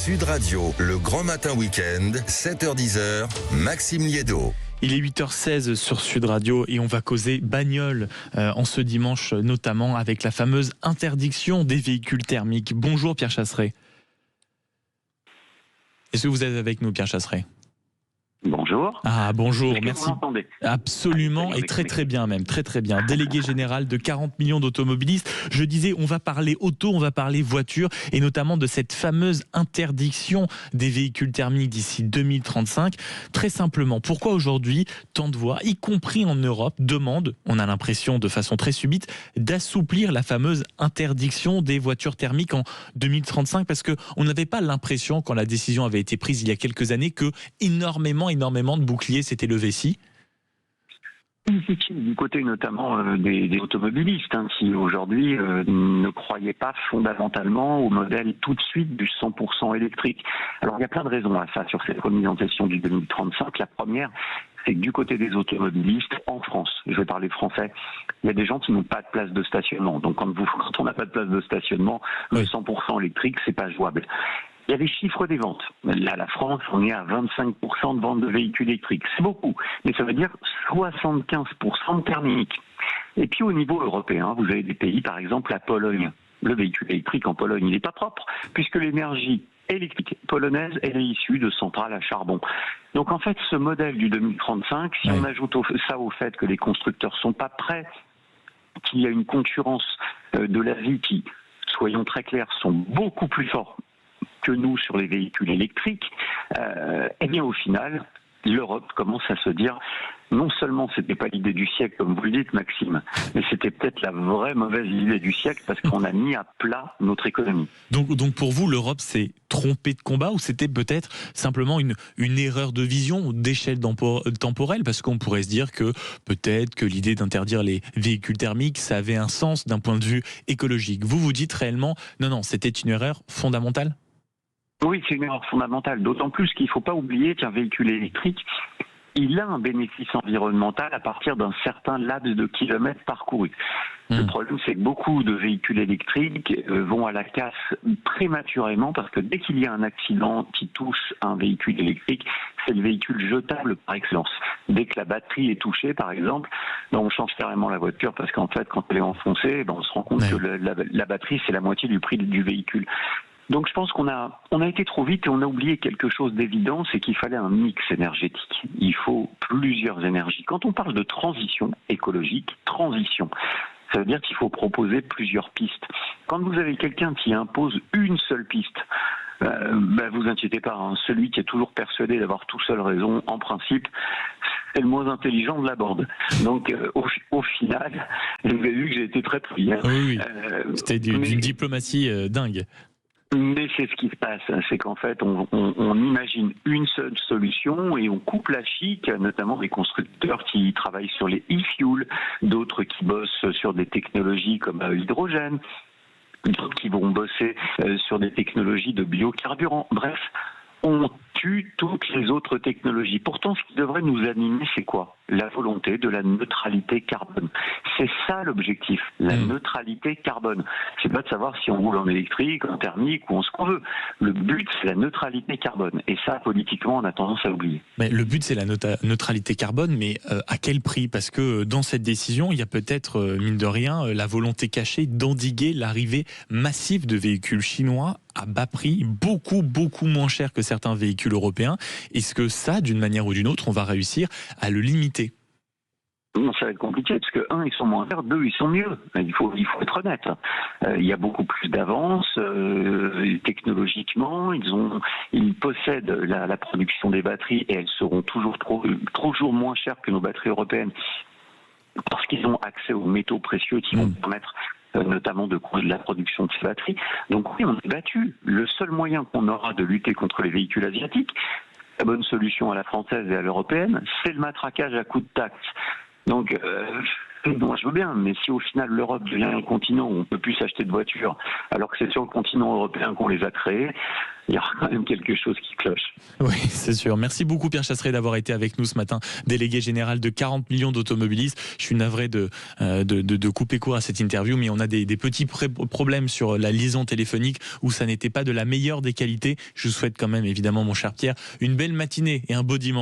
Sud Radio, le grand matin week-end, 7h-10h, Maxime Liédo. Il est 8h16 sur Sud Radio et on va causer bagnole en ce dimanche, notamment avec la fameuse interdiction des véhicules thermiques. Bonjour Pierre Chasseret. Est-ce que vous êtes avec nous, Pierre Chasseret ? Bonjour. Ah bonjour, merci. Absolument, et très bien même, très bien. Délégué général de 40 millions d'automobilistes. Je disais, on va parler auto, on va parler voiture, et notamment de cette fameuse interdiction des véhicules thermiques d'ici 2035. Très simplement, pourquoi aujourd'hui tant de voix, y compris en Europe, demandent, on a l'impression de façon très subite, d'assouplir la fameuse interdiction des voitures thermiques en 2035, parce qu'on n'avait pas l'impression, quand la décision avait été prise il y a quelques années, que énormément de boucliers s'étaient levés ici. Du côté notamment des automobilistes qui aujourd'hui ne croyaient pas fondamentalement au modèle tout de suite du 100% électrique. Alors il y a plein de raisons à ça sur cette remise en question du 2035. La première, c'est que du côté des automobilistes, en France, je vais parler français, il y a des gens qui n'ont pas de place de stationnement. Donc quand on n'a pas de place de stationnement, le 100% électrique, c'est pas jouable. Il y a les chiffres des ventes. Là, la France, on est à 25% de ventes de véhicules électriques. C'est beaucoup, mais ça veut dire 75% de thermiques. Et puis au niveau européen, vous avez des pays, par exemple la Pologne. Le véhicule électrique en Pologne, il n'est pas propre, puisque l'énergie électrique polonaise, elle est issue de centrales à charbon. Donc en fait, ce modèle du 2035, si on ajoute ça au fait que les constructeurs sont pas prêts, qu'il y a une concurrence de la vie qui, soyons très clairs, sont beaucoup plus forts que nous sur les véhicules électriques, eh bien au final, l'Europe commence à se dire, non seulement c'était pas l'idée du siècle, comme vous le dites Maxime, mais c'était peut-être la vraie mauvaise idée du siècle parce qu'on a mis à plat notre économie. Donc pour vous, l'Europe s'est trompée de combat ou c'était peut-être simplement une erreur de vision, d'échelle temporelle? Parce qu'on pourrait se dire que peut-être que l'idée d'interdire les véhicules thermiques, ça avait un sens d'un point de vue écologique. Vous dites réellement, non, c'était une erreur fondamentale? Oui, c'est une erreur fondamentale, d'autant plus qu'il ne faut pas oublier qu'un véhicule électrique, il a un bénéfice environnemental à partir d'un certain laps de kilomètres parcourus. Le problème, c'est que beaucoup de véhicules électriques vont à la casse prématurément parce que dès qu'il y a un accident qui touche un véhicule électrique, c'est le véhicule jetable par excellence. Dès que la batterie est touchée, par exemple, on change carrément la voiture parce qu'en fait, quand elle est enfoncée, on se rend compte que la batterie, c'est la moitié du prix du véhicule. Donc je pense qu'on a été trop vite et on a oublié quelque chose d'évident, c'est qu'il fallait un mix énergétique. Il faut plusieurs énergies. Quand on parle de transition écologique, ça veut dire qu'il faut proposer plusieurs pistes. Quand vous avez quelqu'un qui impose une seule piste, vous inquiétez pas, celui qui est toujours persuadé d'avoir tout seul raison, en principe, c'est le moins intelligent de la bande. Donc au final, vous avez vu que j'ai été très pris. Oui. C'était d'une diplomatie dingue. Mais c'est ce qui se passe, c'est qu'en fait, on imagine une seule solution et on coupe la chic, notamment des constructeurs qui travaillent sur les e-fuels, d'autres qui bossent sur des technologies comme l'hydrogène, d'autres qui vont bosser sur des technologies de biocarburant. Bref, on tue toutes les autres technologies. Pourtant, ce qui devrait nous animer, c'est quoi ? La volonté de la neutralité carbone. C'est ça l'objectif, la neutralité carbone. C'est pas de savoir si on roule en électrique, en thermique ou en ce qu'on veut. Le but, c'est la neutralité carbone. Et ça, politiquement, on a tendance à oublier. Mais le but, c'est la neutralité carbone, mais à quel prix ? Parce que dans cette décision, il y a peut-être, mine de rien, la volonté cachée d'endiguer l'arrivée massive de véhicules chinois à bas prix, beaucoup moins cher que certains véhicules européens. Est-ce que ça, d'une manière ou d'une autre, on va réussir à le limiter ? Non, ça va être compliqué parce que, ils sont moins chers, deux, ils sont mieux. Il faut être honnête. Il y a beaucoup plus d'avance technologiquement. Ils possèdent la production des batteries et elles seront toujours moins chères que nos batteries européennes parce qu'ils ont accès aux métaux précieux qui vont permettre notamment de la production de ces batteries. Donc oui, on est battu. Le seul moyen qu'on aura de lutter contre les véhicules asiatiques, la bonne solution à la française et à l'européenne, c'est le matraquage à coups de taxes. Donc, moi je veux bien, mais si au final l'Europe devient un continent où on ne peut plus s'acheter de voitures, alors que c'est sur le continent européen qu'on les a créées, il y aura quand même quelque chose qui cloche. Oui, c'est sûr. Merci beaucoup Pierre Chasseret d'avoir été avec nous ce matin, délégué général de 40 millions d'automobilistes. Je suis navré de couper court à cette interview, mais on a des petits problèmes sur la liaison téléphonique où ça n'était pas de la meilleure des qualités. Je vous souhaite quand même, évidemment, mon cher Pierre, une belle matinée et un beau dimanche.